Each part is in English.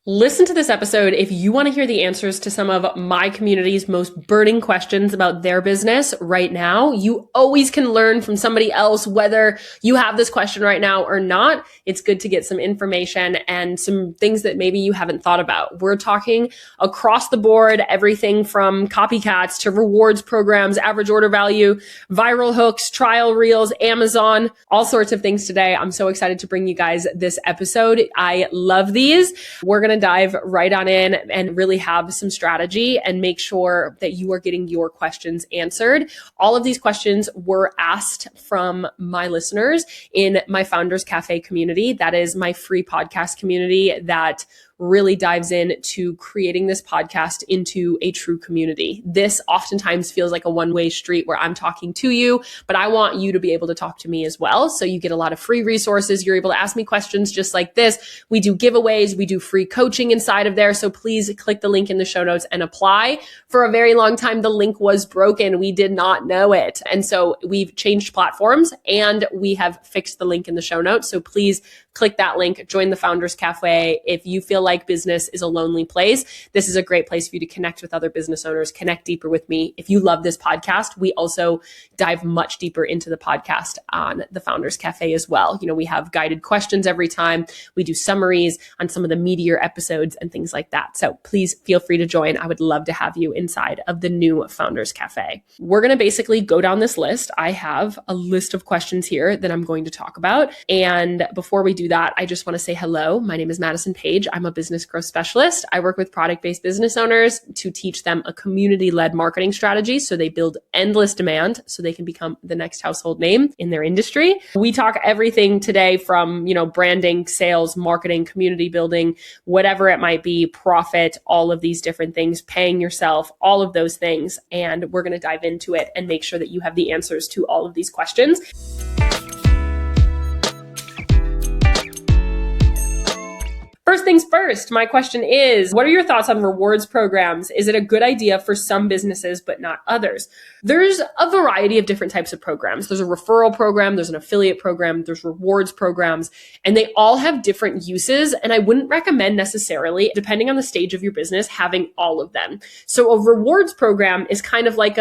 Listen to this episode if you want to hear the answers to some of my community's most burning questions about their business right now. You always can learn from somebody else, whether you have this question right now or not. It's good to get some information and some things that maybe you haven't thought about. We're talking across the board, everything from copycats to rewards programs, average order value, viral hooks, trial reels, Amazon, all sorts of things today. I'm so excited to bring you guys this episode. I love these. We're going to dive right on in and really have some strategy and make sure that you are getting your questions answered. All of these questions were asked from my listeners in my Founders Cafe community. That is my free podcast community that really dives into creating this podcast into a true community. This oftentimes feels like a one-way street where I'm talking to you, but I want you to be able to talk to me as well. So you get a lot of free resources. You're able to ask me questions just like this. We do giveaways. We do free coaching inside of there. So please click the link in the show notes and apply. For a very long time, the link was broken. We did not know it. And so we've changed platforms and we have fixed the link in the show notes. So please click that link, join the Founders Cafe. If you feel like business is a lonely place, this is a great place for you to connect with other business owners, connect deeper with me. If you love this podcast, we also dive much deeper into the podcast on the Founders Cafe as well. You know, we have guided questions every time. We do summaries on some of the meatier episodes and things like that. So please feel free to join. I would love to have you inside of the new Founders Cafe. We're going to basically go down this list. I have a list of questions here that I'm going to talk about. And before we do that, I just want to say hello. My name is Madison Page. I'm a business growth specialist. I work with product-based business owners to teach them a community-led marketing strategy so they build endless demand so they can become the next household name in their industry. We talk everything today from, branding, sales, marketing, community building, whatever it might be, profit, all of these different things, paying yourself, all of those things. And we're going to dive into it and make sure that you have the answers to all of these questions. First things first, my question is, what are your thoughts on rewards programs? Is it a good idea for some businesses, but not others? There's a variety of different types of programs. There's a referral program, there's an affiliate program, there's rewards programs, and they all have different uses. And I wouldn't recommend necessarily, depending on the stage of your business, having all of them. So a rewards program is kind of like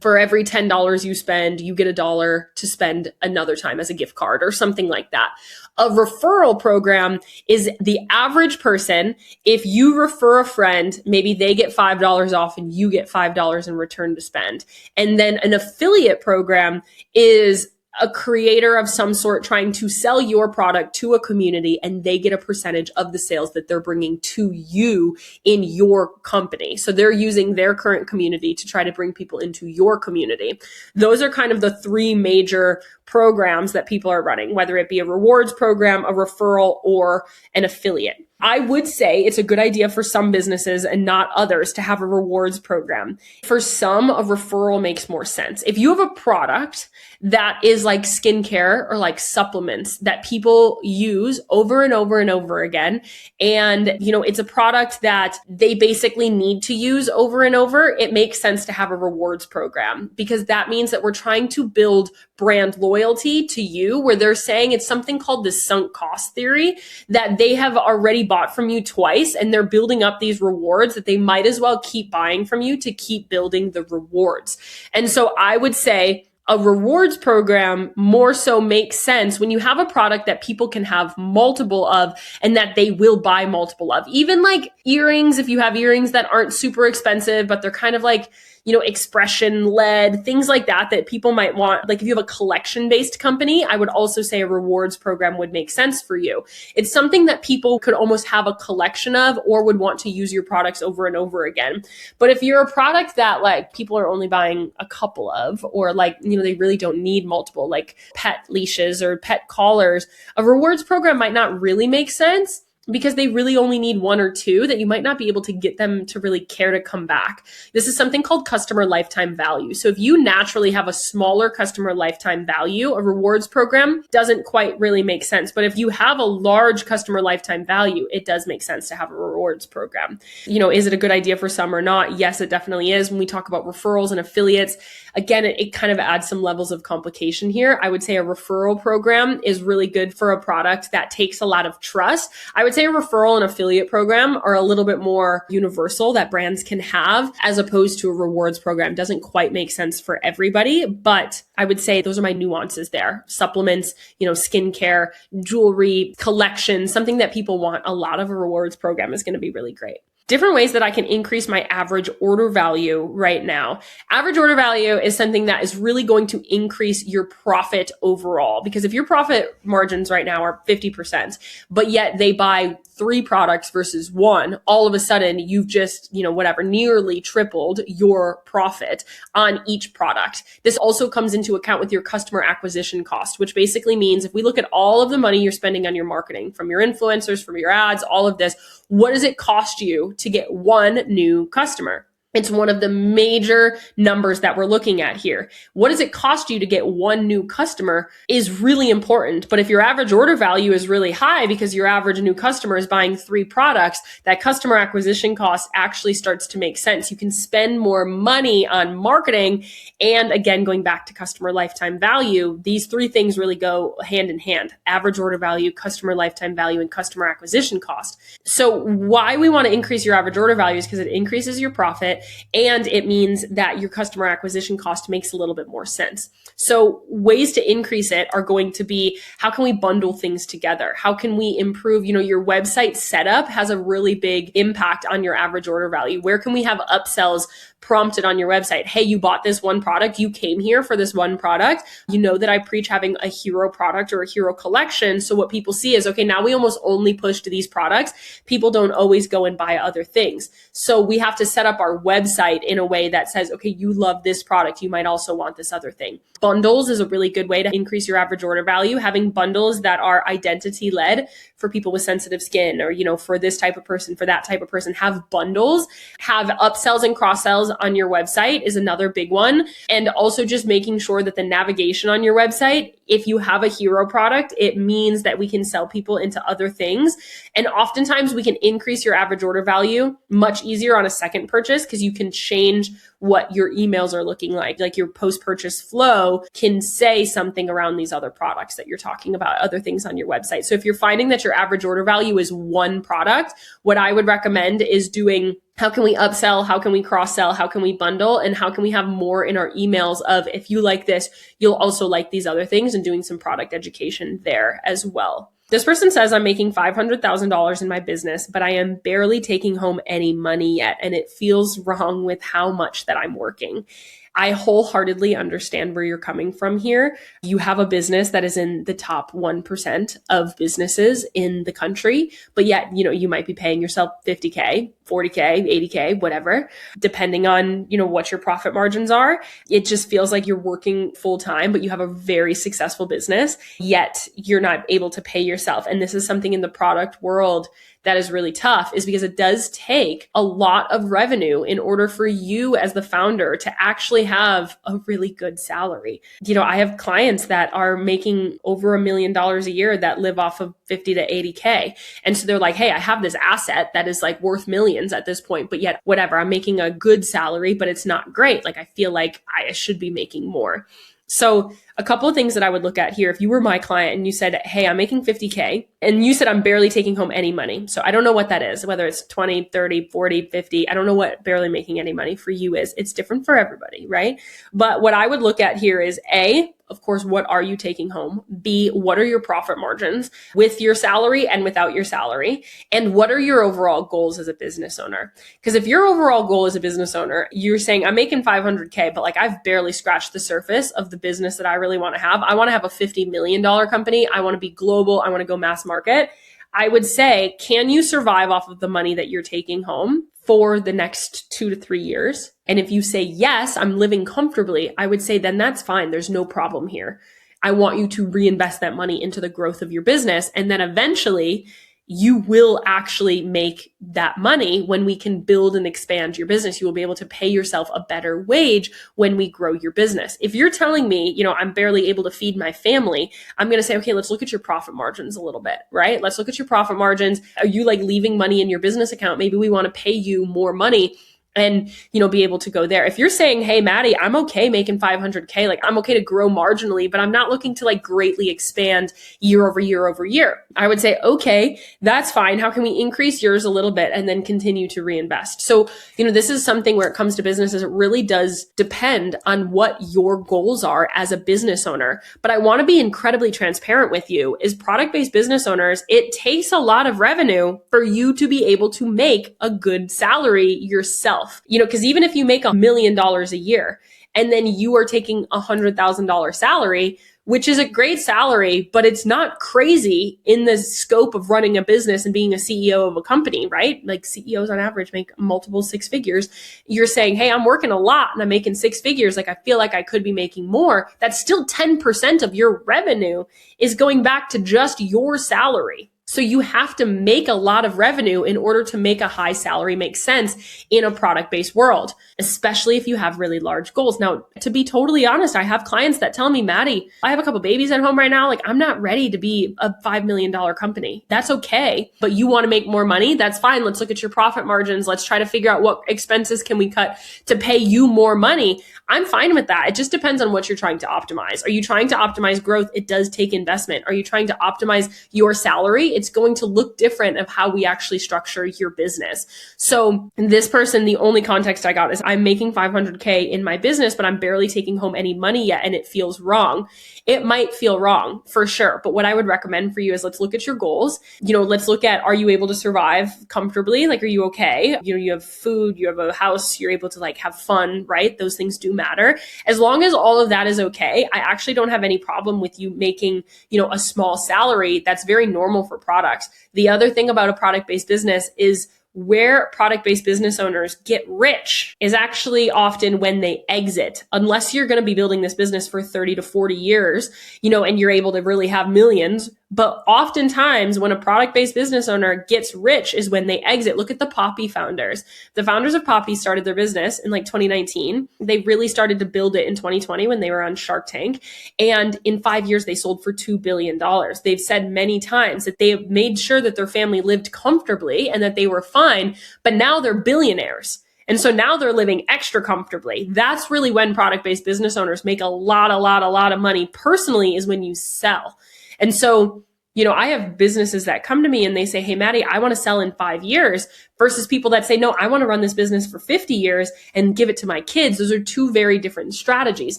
for every $10 you spend, you get $1 to spend another time as a gift card or something like that. A referral program is the average person. If you refer a friend, maybe they get $5 off and you get $5 in return to spend. And then an affiliate program is a creator of some sort trying to sell your product to a community, and they get a percentage of the sales that they're bringing to you in your company. So they're using their current community to try to bring people into your community. Those are kind of the three major programs that people are running, whether it be a rewards program, a referral, or an affiliate. I would say it's a good idea for some businesses and not others to have a rewards program. For some, a referral makes more sense. If you have a product that is like skincare or like supplements that people use over and over and over again, and it's a product that they basically need to use over and over, it makes sense to have a rewards program, because that means that we're trying to build brand loyalty to you, where they're saying it's something called the sunk cost theory, that they have already bought from you twice and they're building up these rewards that they might as well keep buying from you to keep building the rewards. And so I would say a rewards program more so makes sense when you have a product that people can have multiple of and that they will buy multiple of. Even like earrings, if you have earrings that aren't super expensive, but they're kind of like, expression led, things like that people might want. Like if you have a collection based company, I would also say a rewards program would make sense for you. It's something that people could almost have a collection of or would want to use your products over and over again. But if you're a product that like people are only buying a couple of, or like, they really don't need multiple, like pet leashes or pet collars, a rewards program might not really make sense, because they really only need one or two that you might not be able to get them to really care to come back. This is something called customer lifetime value. So if you naturally have a smaller customer lifetime value, a rewards program doesn't quite really make sense. But if you have a large customer lifetime value, it does make sense to have a rewards program. Is it a good idea for some or not? Yes, it definitely is. When we talk about referrals and affiliates, again, it kind of adds some levels of complication here. I would say a referral program is really good for a product that takes a lot of trust. I would would say a referral and affiliate program are a little bit more universal that brands can have, as opposed to a rewards program. Doesn't quite make sense for everybody, but I would say those are my nuances there. Supplements, skincare, jewelry, collections, something that people want a lot of. A rewards program is going to be really great. Different ways that I can increase my average order value right now. Average order value is something that is really going to increase your profit overall, because if your profit margins right now are 50%, but yet they buy 3 products versus 1, all of a sudden you've just, nearly tripled your profit on each product. This also comes into account with your customer acquisition cost, which basically means if we look at all of the money you're spending on your marketing, from your influencers, from your ads, all of this, what does it cost you to get 1 new customer? It's one of the major numbers that we're looking at here. What does it cost you to get 1 new customer is really important. But if your average order value is really high because your average new customer is buying 3 products, that customer acquisition cost actually starts to make sense. You can spend more money on marketing. And again, going back to customer lifetime value, these 3 things really go hand in hand: average order value, customer lifetime value, and customer acquisition cost. So why we want to increase your average order value is because it increases your profit, and it means that your customer acquisition cost makes a little bit more sense. So ways to increase it are going to be, how can we bundle things together? How can we improve, your website setup has a really big impact on your average order value. Where can we have upsells prompted on your website? Hey, you bought this one product. You came here for this one product. You know that I preach having a hero product or a hero collection. So what people see is, okay, now we almost only push to these products. People don't always go and buy other things. So we have to set up our website in a way that says, okay, you love this product. You might also want this other thing. Bundles is a really good way to increase your average order value. Having bundles that are identity led for people with sensitive skin, or, for this type of person, for that type of person, have bundles, have upsells and cross sells on your website is another big one. And also just making sure that the navigation on your website, if you have a hero product, it means that we can sell people into other things. And oftentimes we can increase your average order value much easier on a second purchase, because you can change what your emails are looking like. Like your post-purchase flow can say something around these other products that you're talking about, other things on your website. So if you're finding that your average order value is 1 product, what I would recommend is doing, how can we upsell? How can we cross-sell? How can we bundle? And how can we have more in our emails of, if you like this, you'll also like these other things, and doing some product education there as well. This person says, I'm making $500,000 in my business, but I am barely taking home any money yet, and it feels wrong with how much that I'm working. I wholeheartedly understand where you're coming from here. You have a business that is in the top 1% of businesses in the country, but yet, you might be paying yourself $50K, $40K, $80K, whatever, depending on, what your profit margins are. It just feels like you're working full time, but you have a very successful business, yet you're not able to pay yourself. And this is something in the product world that is really tough, is because it does take a lot of revenue in order for you as the founder to actually have a really good salary. I have clients that are making over $1 million a year that live off of 50 to 80K. And so they're like, hey, I have this asset that is like worth millions at this point, but yet whatever, I'm making a good salary, but it's not great. Like I feel like I should be making more. So a couple of things that I would look at here, if you were my client and you said, hey, I'm making 50K, and you said, I'm barely taking home any money. So I don't know what that is, whether it's 20, 30, 40, 50. I don't know what barely making any money for you is. It's different for everybody, right? But what I would look at here is A, of course, what are you taking home? B, what are your profit margins with your salary and without your salary? And what are your overall goals as a business owner? Because if your overall goal as a business owner, you're saying, I'm making 500K, but like I've barely scratched the surface of the business that I really want to have. I want to have a $50 million company. I want to be global. I want to go mass market. I would say, can you survive off of the money that you're taking home for the next 2 to 3 years? And if you say, yes, I'm living comfortably, I would say, then that's fine. There's no problem here. I want you to reinvest that money into the growth of your business. And then eventually you will actually make that money when we can build and expand your business. You will be able to pay yourself a better wage when we grow your business. If you're telling me, I'm barely able to feed my family, I'm going to say, okay, let's look at your profit margins a little bit, right? Let's look at your profit margins. Are you like leaving money in your business account? Maybe we want to pay you more money and, be able to go there. If you're saying, hey, Maddie, I'm okay making 500K, like I'm okay to grow marginally, but I'm not looking to like greatly expand year over year over year. I would say, okay, that's fine. How can we increase yours a little bit and then continue to reinvest? So, this is something where it comes to businesses, it really does depend on what your goals are as a business owner. But I want to be incredibly transparent with you is product-based business owners, it takes a lot of revenue for you to be able to make a good salary yourself. Because even if you make $1 million a year and then you are taking $100,000 salary, which is a great salary, but it's not crazy in the scope of running a business and being a CEO of a company, right? Like CEOs on average make multiple six figures. You're saying, hey, I'm working a lot and I'm making six figures. Like I feel like I could be making more. That's still 10% of your revenue is going back to just your salary. So you have to make a lot of revenue in order to make a high salary make sense in a product-based world, especially if you have really large goals. Now, to be totally honest, I have clients that tell me, Maddie, I have a couple babies at home right now. Like I'm not ready to be a $5 million company. That's okay. But you want to make more money? That's fine. Let's look at your profit margins. Let's try to figure out what expenses can we cut to pay you more money. I'm fine with that. It just depends on what you're trying to optimize. Are you trying to optimize growth? It does take investment. Are you trying to optimize your salary? It's going to look different of how we actually structure your business. So this person, the only context I got is I'm making 500K in my business, but I'm barely taking home any money yet. And it feels wrong. It might feel wrong for sure. But what I would recommend for you is let's look at your goals. Let's look at, are you able to survive comfortably? Like, are you okay? You have food, you have a house, you're able to like have fun, right? Those things do matter. As long as all of that is okay, I actually don't have any problem with you making, a small salary. That's very normal for products. The other thing about a product-based business is where product-based business owners get rich is actually often when they exit, unless you're going to be building this business for 30 to 40 years, and you're able to really have millions. But oftentimes when a product-based business owner gets rich is when they exit. Look at the Poppy founders. The founders of Poppy started their business in like 2019. They really started to build it in 2020 when they were on Shark Tank. And in 5 years, they sold for $2 billion. They've said many times that they have made sure that their family lived comfortably and that they were fine, but now they're billionaires. And so now they're living extra comfortably. That's really when product-based business owners make a lot of money personally, is when you sell. And so, I have businesses that come to me and they say, hey, Maddie, I want to sell in 5 years, versus people that say, no, I want to run this business for 50 years and give it to my kids. Those are two very different strategies.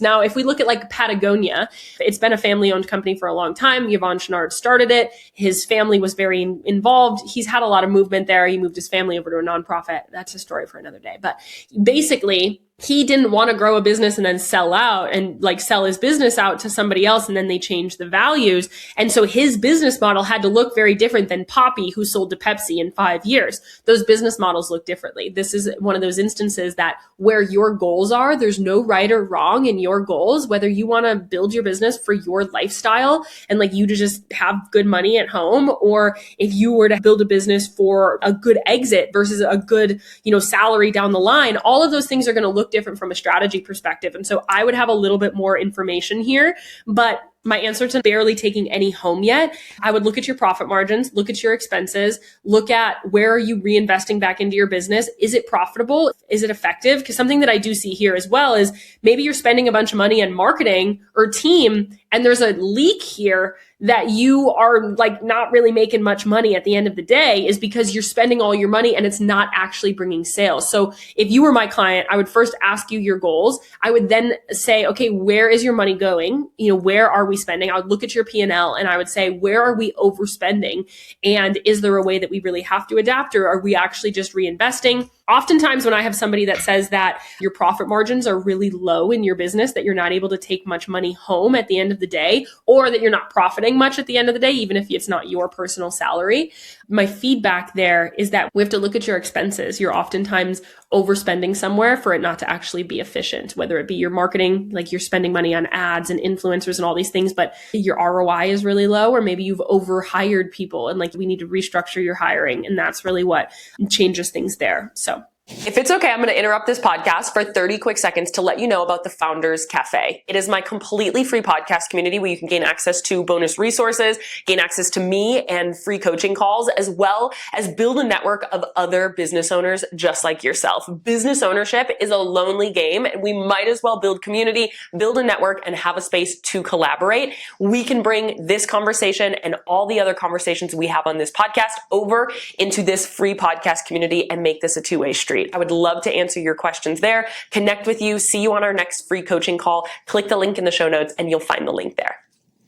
Now, if we look at like Patagonia, it's been a family-owned company for a long time. Yvon Chouinard started it. His family was very involved. He's had a lot of movement there. He moved his family over to a nonprofit. That's a story for another day. But basically, he didn't want to grow a business and then sell out and like sell his business out to somebody else. And then they changed the values. And so his business model had to look very different than Poppy, who sold to Pepsi in 5 years. Those business models look differently. This is one of those instances that where your goals are, there's no right or wrong in your goals, whether you want to build your business for your lifestyle and like you to just have good money at home, or if you were to build a business for a good exit versus a good, salary down the line. All of those things are going to look different from a strategy perspective. And so I would have a little bit more information here, but my answer to barely taking any home yet, I would look at your profit margins, look at your expenses, look at where are you reinvesting back into your business? Is it profitable? Is it effective? Because something that I do see here as well is maybe you're spending a bunch of money on marketing or team, and there's a leak here that you are like not really making much money at the end of the day, is because you're spending all your money and it's not actually bringing sales. So if you were my client, I would first ask you your goals. I would then say, okay, where is your money going? Where are we spending? I would look at your P&L and I would say, where are we overspending? And is there a way that we really have to adapt, or are we actually just reinvesting? Oftentimes when I have somebody that says that your profit margins are really low in your business, that you're not able to take much money home at the end of the day, or that you're not profiting much at the end of the day, even if it's not your personal salary, my feedback there is that we have to look at your expenses. You're oftentimes overspending somewhere for it not to actually be efficient, whether it be your marketing, like you're spending money on ads and influencers and all these things, but your ROI is really low, or maybe you've overhired people and like we need to restructure your hiring. And that's really what changes things there. So If it's okay, I'm going to interrupt this podcast for 30 quick seconds to let you know about the Founders Cafe. It is my completely free podcast community where you can gain access to bonus resources, gain access to me and free coaching calls, as well as build a network of other business owners just like yourself. Business ownership is a lonely game, and we might as well build community, build a network, and have a space to collaborate. We can bring this conversation and all the other conversations we have on this podcast over into this free podcast community and make this a two-way street. I would love to answer your questions there, connect with you, see you on our next free coaching call. Click the link in the show notes and you'll find the link there.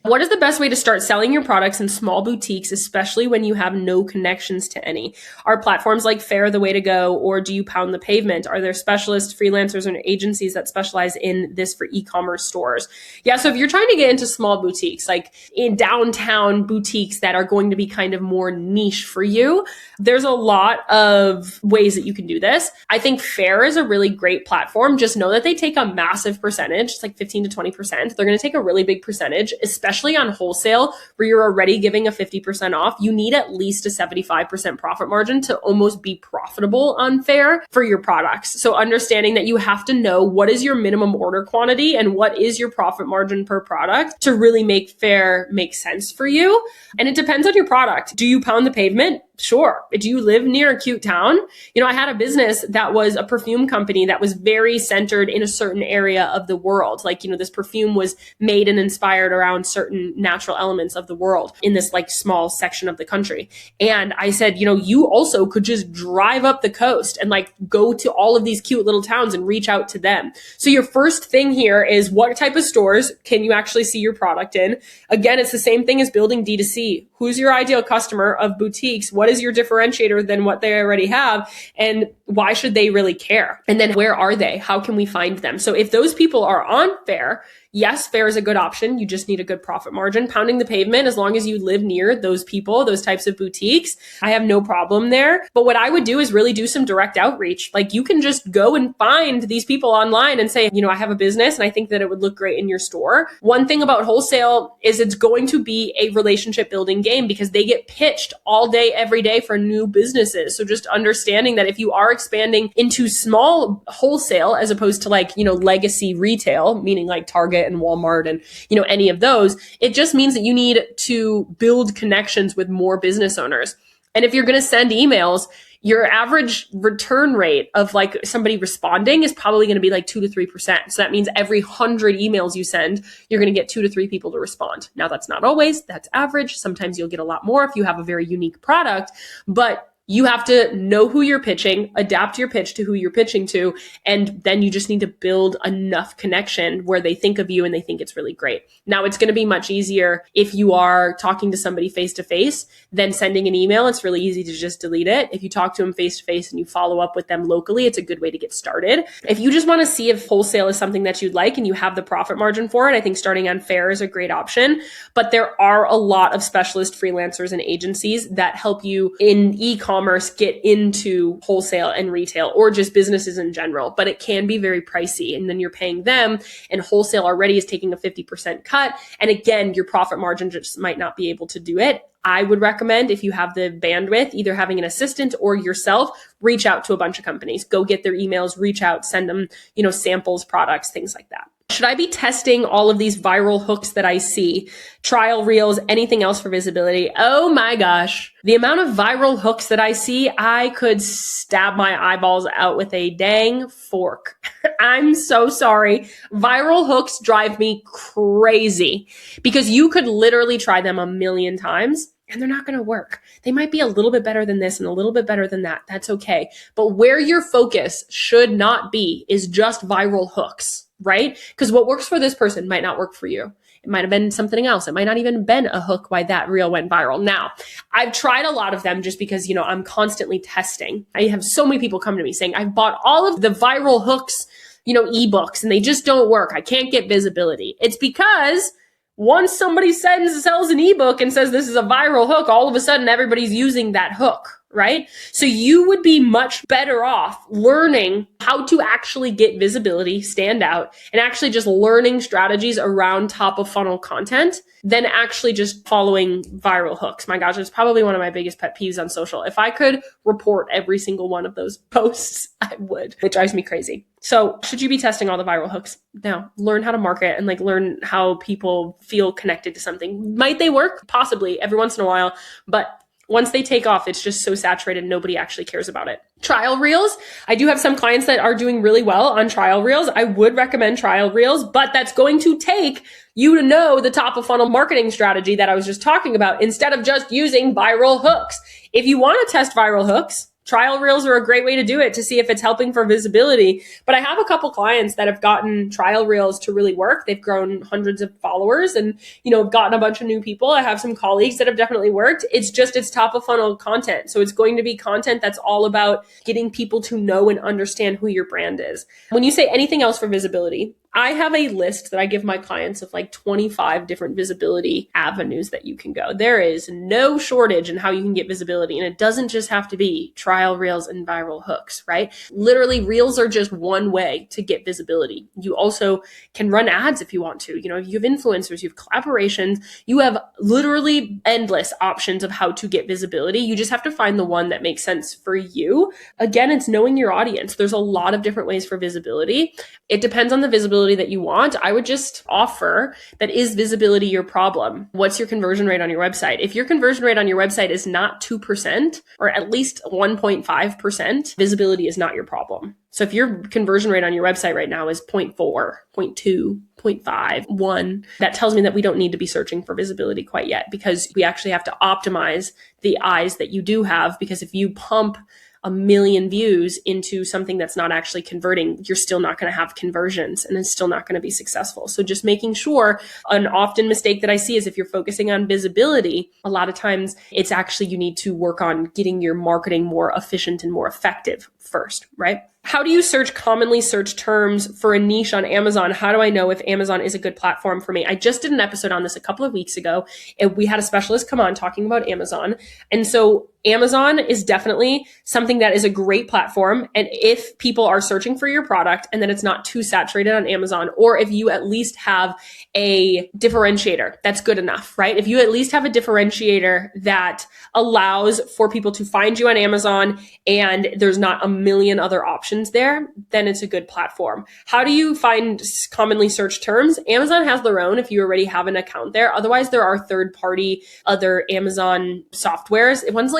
What is the best way to start selling your products in small boutiques, especially when you have no connections to any? Are platforms like Faire the way to go, or do you pound the pavement? Are there specialists, freelancers, and agencies that specialize in this for e-commerce stores? Yeah, so if you're trying to get into small boutiques, like in downtown boutiques that are going to be kind of more niche for you, there's a lot of ways that you can do this. I think Faire is a really great platform. Just know that they take a massive percentage. It's like 15 to 20%. They're going to take a really big percentage, especially on wholesale where you're already giving a 50% off. You need at least a 75% profit margin to almost be profitable on Faire for your products. So understanding that you have to know what is your minimum order quantity and what is your profit margin per product to really make Faire make sense for you. And it depends on your product. Do you pound the pavement? Sure. Do you live near a cute town? You know, I had a business that was a perfume company that was very centered in a certain area of the world. Like, you know, this perfume was made and inspired around certain natural elements of the world in this like small section of the country. And I said, you know, you also could just drive up the coast and like go to all of these cute little towns and reach out to them. So your first thing here is what type of stores can you actually see your product in? Again, it's the same thing as building D2C. Who's your ideal customer of boutiques? What is your differentiator than what they already have? And why should they really care? And then where are they? How can we find them? So if those people are on Faire, yes, Faire is a good option. You just need a good profit margin. Pounding the pavement, as long as you live near those people, those types of boutiques, I have no problem there. But what I would do is really do some direct outreach. Like you can just go and find these people online and say, you know, I have a business and I think that it would look great in your store. One thing about wholesale is it's going to be a relationship building game because they get pitched all day, every day for new businesses. So just understanding that if you are expanding into small wholesale as opposed to like, you know, legacy retail, meaning like Target and Walmart and, you know, any of those, it just means that you need to build connections with more business owners. And if you're going to send emails, your average return rate of like somebody responding is probably going to be like 2 to 3%. So that means every 100 emails you send, you're going to get 2 to 3 people to respond. Now that's not always, that's average. Sometimes you'll get a lot more if you have a very unique product, but you have to know who you're pitching, adapt your pitch to who you're pitching to, and then you just need to build enough connection where they think of you and they think it's really great. Now, it's going to be much easier if you are talking to somebody face to face than sending an email. It's really easy to just delete it. If you talk to them face to face and you follow up with them locally, it's a good way to get started. If you just want to see if wholesale is something that you'd like and you have the profit margin for it, I think starting on Faire is a great option. But there are a lot of specialist freelancers and agencies that help you in e-commerce get into wholesale and retail or just businesses in general, but it can be very pricey. And then you're paying them and wholesale already is taking a 50% cut. And again, your profit margin just might not be able to do it. I would recommend if you have the bandwidth, either having an assistant or yourself, reach out to a bunch of companies, go get their emails, reach out, send them, you know, samples, products, things like that. Should I be testing all of these viral hooks that I see, trial reels, anything else for visibility? Oh my gosh. The amount of viral hooks that I see, I could stab my eyeballs out with a dang fork. I'm so sorry. Viral hooks drive me crazy because you could literally try them a million times and they're not going to work. They might be a little bit better than this and a little bit better than that. That's okay. But where your focus should not be is just viral hooks, right? Because what works for this person might not work for you. It might have been something else. It might not even been a hook why that reel went viral. Now, I've tried a lot of them just because, you know, I'm constantly testing. I have so many people come to me saying, I've bought all of the viral hooks, you know, ebooks, and they just don't work. I can't get visibility. It's because once somebody sells an ebook and says this is a viral hook, all of a sudden everybody's using that hook, right? So you would be much better off learning how to actually get visibility, stand out, and actually just learning strategies around top of funnel content than actually just following viral hooks. My gosh, it's probably one of my biggest pet peeves on social. If I could report every single one of those posts, I would. It drives me crazy. So should you be testing all the viral hooks? No. Learn how to market and learn how people feel connected to something. Might they work? Possibly every once in a while, but once they take off, it's just so saturated, nobody actually cares about it. Trial reels. I do have some clients that are doing really well on trial reels. I would recommend trial reels, but that's going to take you to know the top of funnel marketing strategy that I was just talking about instead of just using viral hooks. If you want to test viral hooks, trial reels are a great way to do it to see if it's helping for visibility. But I have a couple clients that have gotten trial reels to really work. They've grown hundreds of followers and, have gotten a bunch of new people. I have some colleagues that have definitely worked. It's top of funnel content. So it's going to be content that's all about getting people to know and understand who your brand is. When you say anything else for visibility, I have a list that I give my clients of 25 different visibility avenues that you can go. There is no shortage in how you can get visibility. And it doesn't just have to be trial reels and viral hooks, right? Literally, reels are just one way to get visibility. You also can run ads if you want to. You have influencers, you have collaborations, you have literally endless options of how to get visibility. You just have to find the one that makes sense for you. Again, it's knowing your audience. There's a lot of different ways for visibility. It depends on the visibility that you want. I would just offer that, is visibility your problem? What's your conversion rate on your website? If your conversion rate on your website is not 2% or at least 1.5%, visibility is not your problem. So if your conversion rate on your website right now is 0.4, 0.2, 0.5, 1, that tells me that we don't need to be searching for visibility quite yet, because we actually have to optimize the eyes that you do have. Because if you pump 1 million views into something that's not actually converting, you're still not going to have conversions and it's still not going to be successful. So just making sure, an often mistake that I see is if you're focusing on visibility, a lot of times it's actually you need to work on getting your marketing more efficient and more effective first, right? How do you search commonly searched terms for a niche on Amazon? How do I know if Amazon is a good platform for me? I just did an episode on this a couple of weeks ago, and we had a specialist come on talking about Amazon. And so Amazon is definitely something that is a great platform. And if people are searching for your product and then it's not too saturated on Amazon, or if you at least have a differentiator, that's good enough, right? If you at least have a differentiator that allows for people to find you on Amazon and there's not a million other options there, then it's a good platform. How do you find commonly searched terms? Amazon has their own if you already have an account there. Otherwise, there are third-party other Amazon softwares. One's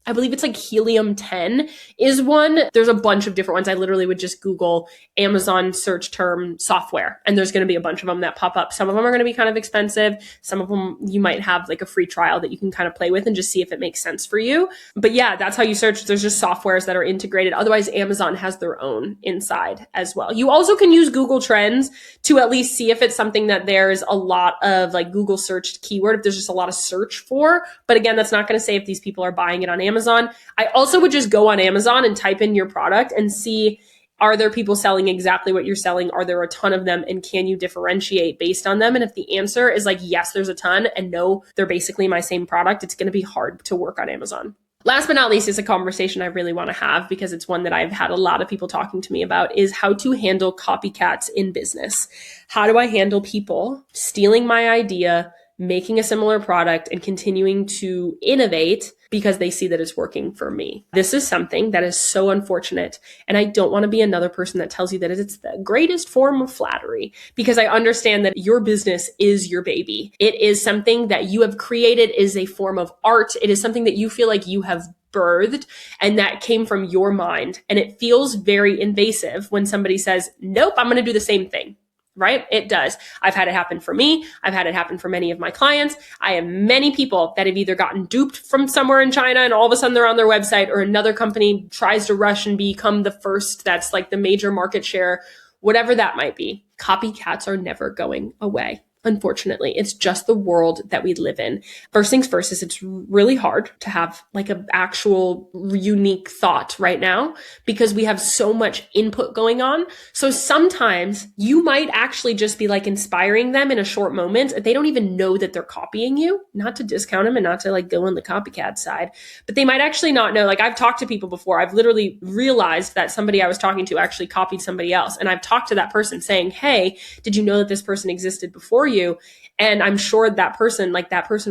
I believe it's Helium 10 is one. There's a bunch of different ones. I literally would just Google Amazon search term software, and there's going to be a bunch of them that pop up. Some of them are going to be kind of expensive. Some of them you might have a free trial that you can kind of play with and just see if it makes sense for you. But yeah, that's how you search. There's just softwares that are integrated. Otherwise, Amazon has their own inside as well. You also can use Google Trends to at least see if it's something that there's a lot of Google searched keyword, if there's just a lot of search for. But again, that's not going to say if these people are buying it on Amazon. I also would just go on Amazon and type in your product and see, are there people selling exactly what you're selling? Are there a ton of them? And can you differentiate based on them? And if the answer is yes, there's a ton, and no, they're basically my same product, it's going to be hard to work on Amazon. Last but not least is a conversation I really want to have, because it's one that I've had a lot of people talking to me about, is how to handle copycats in business. How do I handle people stealing my idea, making a similar product, and continuing to innovate because they see that it's working for me? This is something that is so unfortunate. And I don't want to be another person that tells you that it's the greatest form of flattery, because I understand that your business is your baby. It is something that you have created, is a form of art. It is something that you feel like you have birthed and that came from your mind. And it feels very invasive when somebody says, nope, I'm going to do the same thing. Right? It does. I've had it happen for me. I've had it happen for many of my clients. I have many people that have either gotten duped from somewhere in China and all of a sudden they're on their website, or another company tries to rush and become the first that's the major market share, whatever that might be. Copycats are never going away. Unfortunately, it's just the world that we live in. First things first is it's really hard to have like an actual unique thought right now because we have so much input going on. So sometimes you might actually just be like inspiring them in a short moment. They don't even know that they're copying you, not to discount them and not to like go on the copycat side, but they might actually not know. Like I've talked to people before. I've literally realized that somebody I was talking to actually copied somebody else. And I've talked to that person saying, hey, did you know that this person existed before you? And I'm sure that person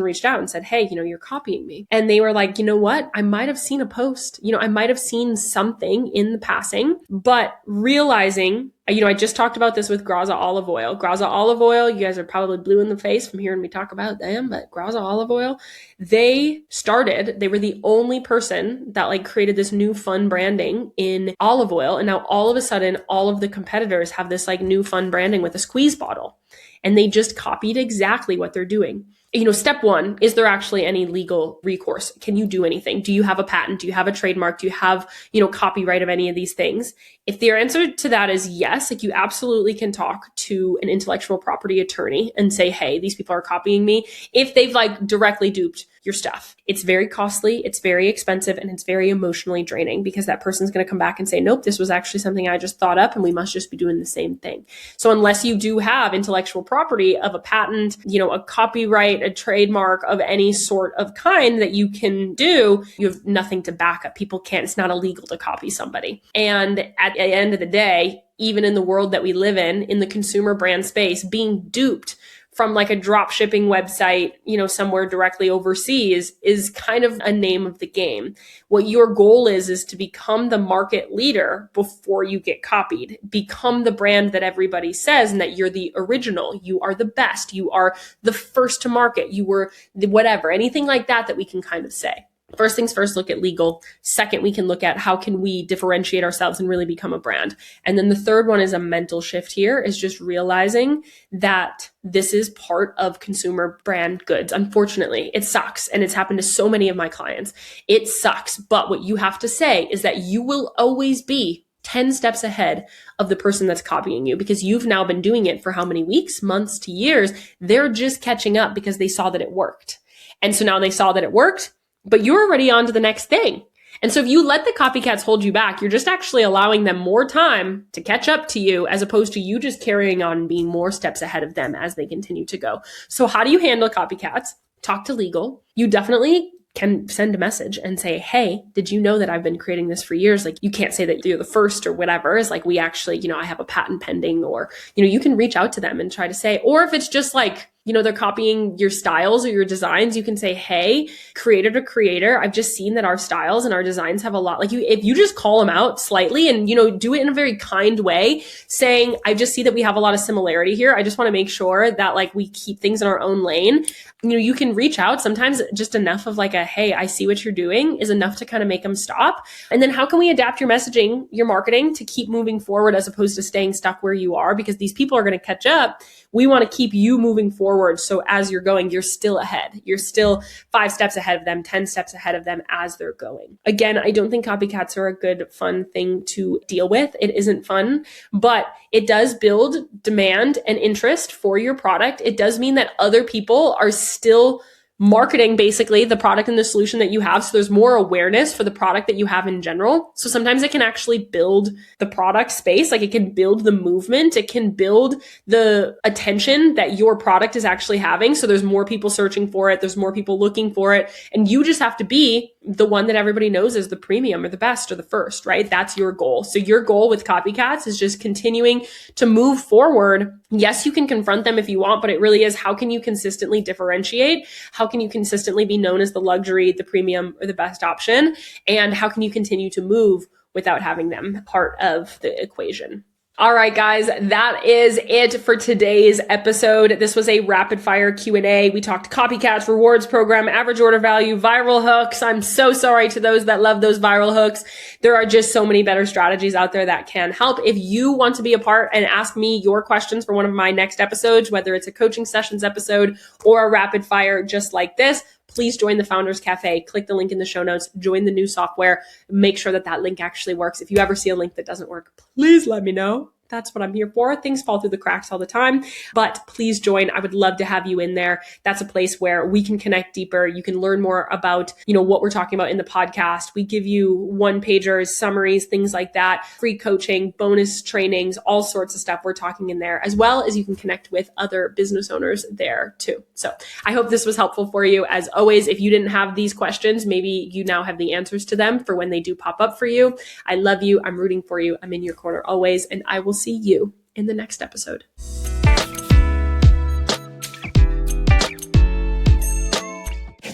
reached out and said, hey, you're copying me. And they were like, you know what? I might have seen a post, I might have seen something in the passing, but realizing, I just talked about this with Graza olive oil. Graza olive oil, you guys are probably blue in the face from hearing me talk about them, but Graza olive oil, they were the only person that like created this new fun branding in olive oil. And now all of a sudden, all of the competitors have this like new fun branding with a squeeze bottle. And they just copied exactly what they're doing. Step one, is there actually any legal recourse? Can you do anything? Do you have a patent? Do you have a trademark? Do you have, copyright of any of these things? If the answer to that is yes, like you absolutely can talk to an intellectual property attorney and say, hey, these people are copying me. If they've like directly duped your stuff, it's very costly, it's very expensive, and it's very emotionally draining because that person's going to come back and say, nope, this was actually something I just thought up and we must just be doing the same thing. So unless you do have intellectual property of a patent, a copyright, a trademark of any sort of kind that you can do, you have nothing to back up. People can't, it's not illegal to copy somebody. And at the end of the day, even in the world that we live in the consumer brand space, being duped from like a drop shipping website, somewhere directly overseas is kind of a name of the game. What your goal is to become the market leader before you get copied. Become the brand that everybody says and that you're the original. You are the best. You are the first to market. You were the whatever, anything like that we can kind of say. First things first, look at legal. Second, we can look at how can we differentiate ourselves and really become a brand. And then the third one is a mental shift here, is just realizing that this is part of consumer brand goods. Unfortunately, it sucks. And it's happened to so many of my clients. It sucks. But what you have to say is that you will always be 10 steps ahead of the person that's copying you because you've now been doing it for how many weeks, months to years. They're just catching up because they saw that it worked. And so now they saw that it worked, but you're already on to the next thing. And so if you let the copycats hold you back, you're just actually allowing them more time to catch up to you as opposed to you just carrying on and being more steps ahead of them as they continue to go. So how do you handle copycats? Talk to legal. You definitely can send a message and say, hey, did you know that I've been creating this for years? Like you can't say that you're the first or whatever. It's like we actually, I have a patent pending, or, you can reach out to them and try to say, or if it's just like, they're copying your styles or your designs, you can say, hey, creator to creator, I've just seen that our styles and our designs have a lot, like if you just call them out slightly and, do it in a very kind way, saying, I just see that we have a lot of similarity here. I just want to make sure that like we keep things in our own lane. You can reach out. Sometimes just enough of like a, hey, I see what you're doing is enough to kind of make them stop. And then how can we adapt your messaging, your marketing to keep moving forward as opposed to staying stuck where you are? Because these people are going to catch up. We want to keep you moving forward. So as you're going, you're still ahead. You're still 5 steps ahead of them, 10 steps ahead of them as they're going. Again, I don't think copycats are a good, fun thing to deal with. It isn't fun, but it does build demand and interest for your product. It does mean that other people are still marketing basically the product and the solution that you have. So there's more awareness for the product that you have in general. So sometimes it can actually build the product space. Like it can build the movement. It can build the attention that your product is actually having. So there's more people searching for it. There's more people looking for it. And you just have to be the one that everybody knows is the premium or the best or the first, right? That's your goal. So your goal with copycats is just continuing to move forward. Yes, you can confront them if you want, but it really is, how can you consistently differentiate? How can you consistently be known as the luxury, the premium, or the best option? And how can you continue to move without having them part of the equation? All right, guys, that is it for today's episode. This was a rapid fire Q&A. We talked copycats, rewards program, average order value, viral hooks. I'm so sorry to those that love those viral hooks. There are just so many better strategies out there that can help. If you want to be a part and ask me your questions for one of my next episodes, whether it's a coaching sessions episode or a rapid fire just like this, please join the Founders Cafe. Click the link in the show notes, join the new software, make sure that that link actually works. If you ever see a link that doesn't work, please let me know. That's what I'm here for. Things fall through the cracks all the time, but please join. I would love to have you in there. That's a place where we can connect deeper. You can learn more about, what we're talking about in the podcast. We give you one-pagers, summaries, things like that, free coaching, bonus trainings, all sorts of stuff we're talking in there, as well as you can connect with other business owners there too. So I hope this was helpful for you. As always, if you didn't have these questions, maybe you now have the answers to them for when they do pop up for you. I love you. I'm rooting for you. I'm in your corner always, and I will see you in the next episode.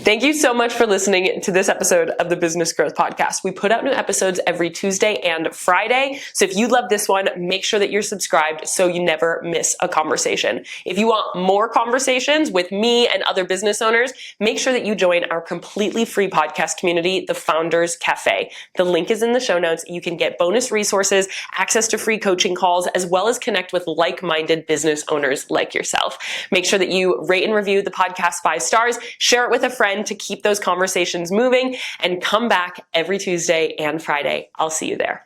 Thank you so much for listening to this episode of the Business Growth Podcast. We put out new episodes every Tuesday and Friday. So if you love this one, make sure that you're subscribed so you never miss a conversation. If you want more conversations with me and other business owners, make sure that you join our completely free podcast community, the Founders Cafe. The link is in the show notes. You can get bonus resources, access to free coaching calls, as well as connect with like-minded business owners like yourself. Make sure that you rate and review the podcast 5 stars, share it with a friend to keep those conversations moving, and come back every Tuesday and Friday. I'll see you there.